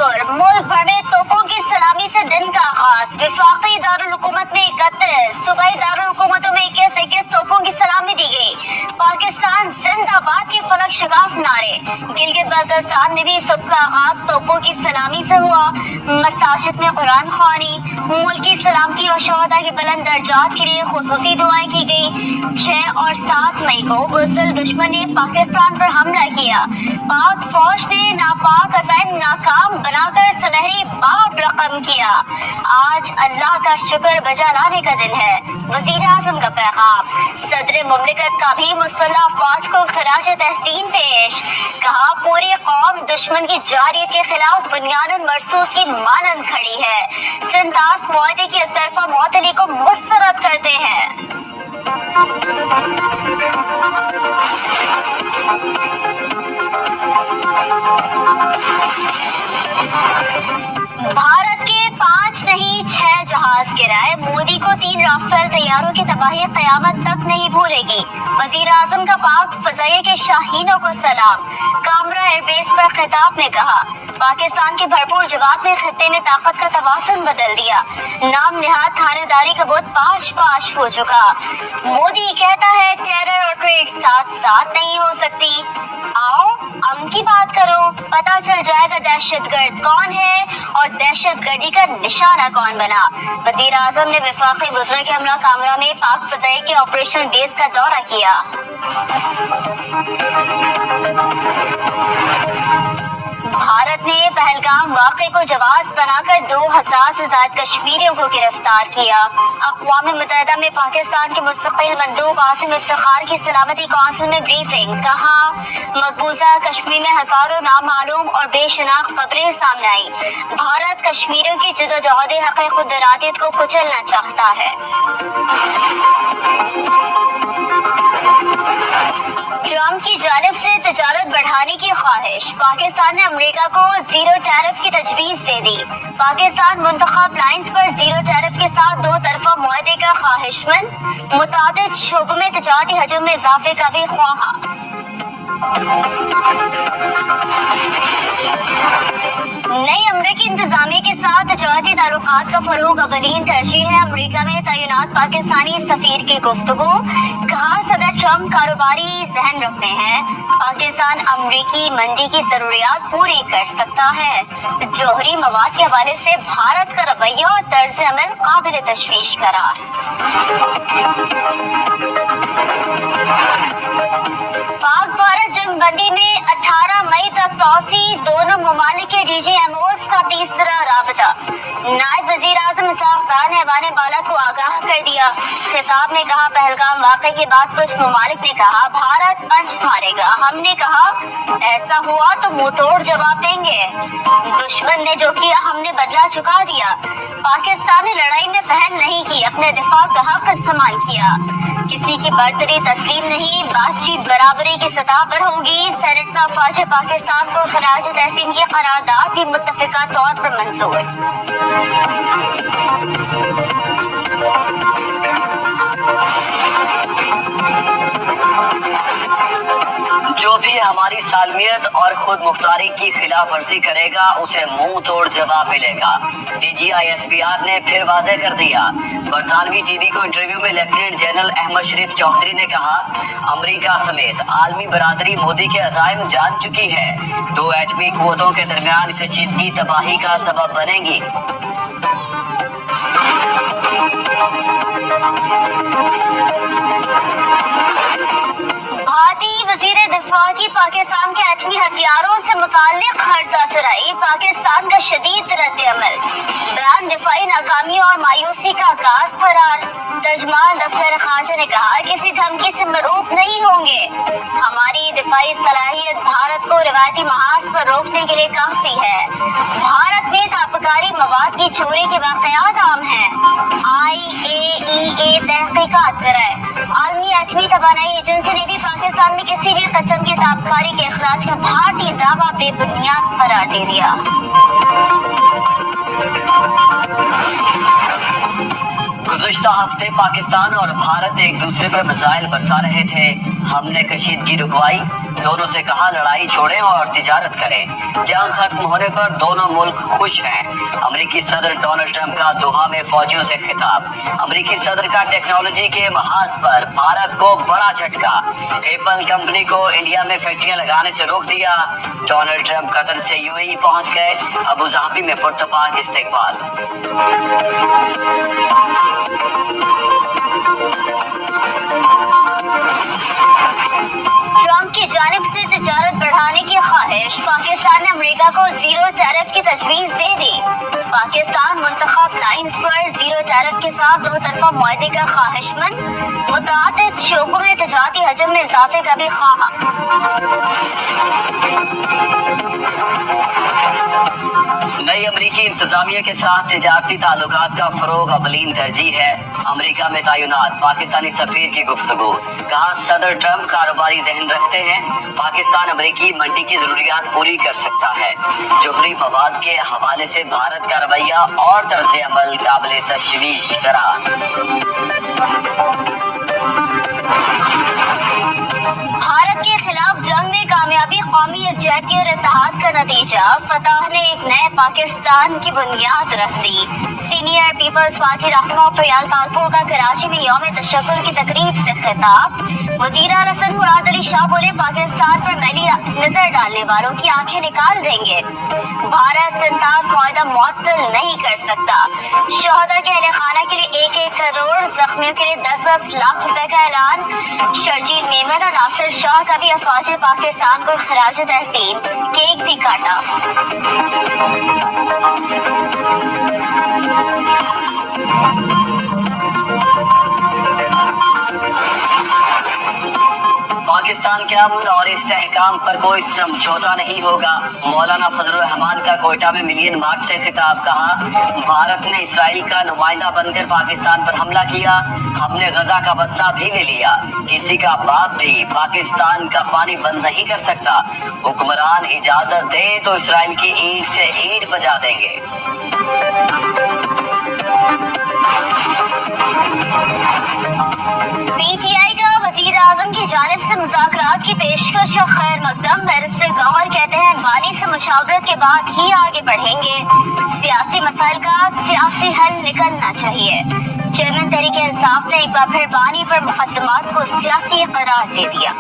तशक्कुर। मुल्क भर में तोपों की सलामी से दिन का आगाज। वफाकी दारुल हुकूमत में 31, सूबाई दारुल हुकूमतों में 21 तोपों की सलामी दी गई। पाकिस्तान जिंदाबाद के फलक शगाफ नारे। गिलगित बल्तिस्तान में भी सुबह का आगाज तोपों की सलामी से हुआ। मसाजिद में कुरान ख्वानी, मुल्क की सलामती और शोहदा के बुलंद दर्जात के लिए खुसूसी दुआएं की गई। 6 और 7 मई को बुज़दिल दुश्मन ने पाकिस्तान पर हमला किया। पाक फौज ने नापाक अज़ाइम नाकाम बनाकर सुनहरी बाब रकम किया। आज अल्लाह का शुक्र बजा लाने का दिन है। वज़ीर आज़म का पैगाम। सदर मुमलिकत का भी मुसल्लह फौज को खराज तहसीन पेश। कहा पूरी कौम दुश्मन की जारियत के खिलाफ बुनियादन मरसूस की मानंद खड़ी है। सिंतास मुआहदे की एक तरफा मुअतली को मुस्तरद करते हैं। भारत के 5 नहीं 6 जहाज गिराए। मोदी को 3 राफेल तैयारों की तबाही कयामत तक नहीं भूलेगी। वजीर आजम का पाक फजाइया के शाहीनों को सलाम। कामरा एयरबेस पर खिताब में कहा पाकिस्तान के भरपूर जवाब ने खत्ते में ताकत का तवाज़ुन बदल दिया। नाम निहाद थानेदारी का बुत पाश पाश हो चुका। मोदी कहता है टेरर और ट्रेड साथ साथ नहीं हो सकती। आओ अम की बात करो, पता चल जाएगा दहशतगर्द कौन है और दहशतगर्दी का निशाना कौन बना। वजीर आजम ने वफाकी वज़ीर के हमरा कामरा में पाक फजाई के ऑपरेशन बेस का दौरा किया। भारत ने पहलगाम वाक़े को जवाब बनाकर 2000 से ज्यादा कश्मीरियों को गिरफ्तार किया। अक़वाम मुत्तहिदा में पाकिस्तान के मुस्तक़िल मंदूब आसिम इफ्तिखार की सलामती कौंसिल में ब्रीफिंग। कहा मकबूजा कश्मीर में हजारों नामालूम और बेशनाख्त खबरें सामने आई। भारत कश्मीरियों की जदोजहद हक़ खुदरातियत को कुचलना चाहता है। ट्रम्प की जानिब से तजारत बढ़ाने की ख्वाहिश। पाकिस्तान ने अमेरिका को जीरो टैरिफ की तजवीज़ दे दी। पाकिस्तान मुंतखब लाइन्स पर जीरो टैरिफ के साथ 2 तरफा मुआहदे का ख्वाहिशमंद। मुतादिद शोबों में तजारती हजम में इजाफे का भी ख्वाहा। नई अमरीकी इंतजामिया के साथ तजारती ताल्लुकात का फरोग अवलीन तरजीह है। अमरीका में तैनात पाकिस्तानी सफीर की गुफ्तगू। कहा सदर ट्रम्प कारोबारी जहन रखते हैं। पाकिस्तान अमरीकी मंडी की जरूरियात पूरी कर सकता है। जौहरी मवाद के हवाले से भारत का रवैया और तर्ज अमल काबिल तशवीश करार। पाक भारत जंगबंदी में 18 मई तक तौसी। दोनों ममालिक के DGMOs का तीसरा राबता। नायब वजीर आजम इसाक डार ने ऐवान बाला को आगाह कर दिया। खिताब में कहा पहलगाम वाक़े के बाद कुछ ममालिक ने कहा भारत पंच मारेगा। हमने कहा ऐसा हुआ तो मुंह तोड़ जवाब देंगे। दुश्मन ने जो किया हमने बदला चुका दिया। पाकिस्तान ने लड़ाई में पहल नहीं की, अपने दिफा का हक इस्तेमाल किया। किसी की बर्तरी तस्लीम नहीं, बातचीत बराबरी की सतह पर होगी। सेनेट में अफवाज पाकिस्तान को खराज तहसीन की करारदाद भी मुत्तफिका तौर पर मंजूर। जो भी हमारी सालमियत और खुद मुख्तारी की खिलाफ वर्जी करेगा उसे मुंह तोड़ जवाब मिलेगा। DGISPR ने फिर वाज़ेह कर दिया। बरतानवी टीवी को इंटरव्यू में लेफ्टिनेंट जनरल अहमद शरीफ चौधरी ने कहा अमेरिका समेत आलमी बरादरी मोदी के अज़ाइम जान चुकी है। 2 एटमी क़ुव्वतों के दरमियान कशीदगी तबाही का सबब बनेगी। भारतीय वजीर दिफा की पाकिस्तान के एटमी हथियारों से मुताल्लिक खर्चा सराई। पाकिस्तान का शदीद रद्द-ए-अमल। बयान दिफाई नाकामी और मायूसी का आगाज करार। तर्जमान दफ्तर खारजा ने कहा किसी धमकी से मरूब नहीं होंगे। हमारी दिफाई सलाहियत भारत को रिवायती महाज पर रोकने के लिए काफी है। भारत में ताबकारी मवाद की चोरी के वाकयात आम हैं। IAEA तहकीकात कराए। आलमी एटमी तवानाई एजेंसी ने भी पाकिस्तान में किसी भी किस्म की ताबकारी के अखराज का भारतीय दावा बेबुनियाद करार दे दिया। गुज़िश्ता हफ्ते पाकिस्तान और भारत एक दूसरे पर मिसाइल बरसा रहे थे। हमने कशीदगी रुकवाई, दोनों से कहा लड़ाई छोड़ें और तिजारत करें। जंग खत्म होने पर दोनों मुल्क खुश हैं। अमेरिकी सदर डोनाल्ड ट्रंप का दोहा में फौजियों से खिताब। अमेरिकी सदर का टेक्नोलॉजी के महाज पर भारत को बड़ा झटका। एप्पल कंपनी को इंडिया में फैक्ट्रियां लगाने से रोक दिया। डोनाल्ड ट्रंप कतर से यूएई पहुंच गए। अबू धाबी में पुरतपाक इस्तकबाल। ट्रंप की जानिब से तिजारत बढ़ाने की ख्वाहिश। पाकिस्तान ने अमेरिका को जीरो टैरिफ की तजवीज दे दी। पाकिस्तान मुंतखब लाइन्स पर जीरो टैरिफ के साथ दो तरफा मुआहदे का ख्वाहिशमंद। मुतअद्दिद शोबों में तजारती हजम में इजाफे का भी ख्वाह। नई अमरीकी इंतजामिया के साथ तिजारती ताल्लुकात का फरोग अवलीन तरजीह है। अमरीका में तैनात पाकिस्तानी सफीर की गुफ्तगू। कहा सदर ट्रंप कारोबारी जहन रखते हैं, पाकिस्तान अमरीकी मंडी की जरूरियात पूरी कर सकता है। जोहरी मवाद के हवाले से भारत का रवैया और तर्ज अमल काबिल तशवीश करार। भारत के खिलाफ जंग में कामयाबी कौमी यकजहती और इत्तेहाद का नतीजा। फतह ने एक नए पाकिस्तान की बुनियाद रख दी। सीनियर पीपल्स पार्टी रहनुमा फयाज तालपुर का कराची में यौम तशक्कुर की तकरीब से खिताब। वज़ीर आला हसन मुराद अली शाह बोले पाकिस्तान पर मैली नजर डालने वालों की आंखें निकाल देंगे। भारत संतास मुआहदा मुअत्तल नहीं कर सकता। शहदा के अहले खाना के लिए 1-1 करोड़, जख्मियों के लिए 10-10 लाख रुपए का ऐलान। शर्जील मेमन और नासिर शाह का भी अफवाज पाकिस्तान को खराज तहसीन। केक भी काटा। पाकिस्तान के अमन और इस्तेहकाम पर कोई समझौता नहीं होगा। मौलाना फजलुर रहमान का कोयटा में मिलियन मार्च से खिताब। कहा भारत ने इसराइल का नुमाइंदा बनकर पाकिस्तान पर हमला किया, हमने गजा का बदला भी ले लिया। किसी का बाप भी पाकिस्तान का पानी बंद नहीं कर सकता। हुक्मरान इजाजत दे तो इसराइल की ईंट से ईंट बजा देंगे। पीटीआई का वजीर आजम की जानिब से मुज़ाकरात की पेशकश और खैर मकदम। बैरिस्टर गौहर कहते हैं वानी से मुशावरत के बाद ही आगे बढ़ेंगे। सियासी मसाइल का सियासी हल निकलना चाहिए। चेयरमैन तहरीक इंसाफ ने एक बार फिर वानी पर मुकदमात को सियासी करार दे दिया।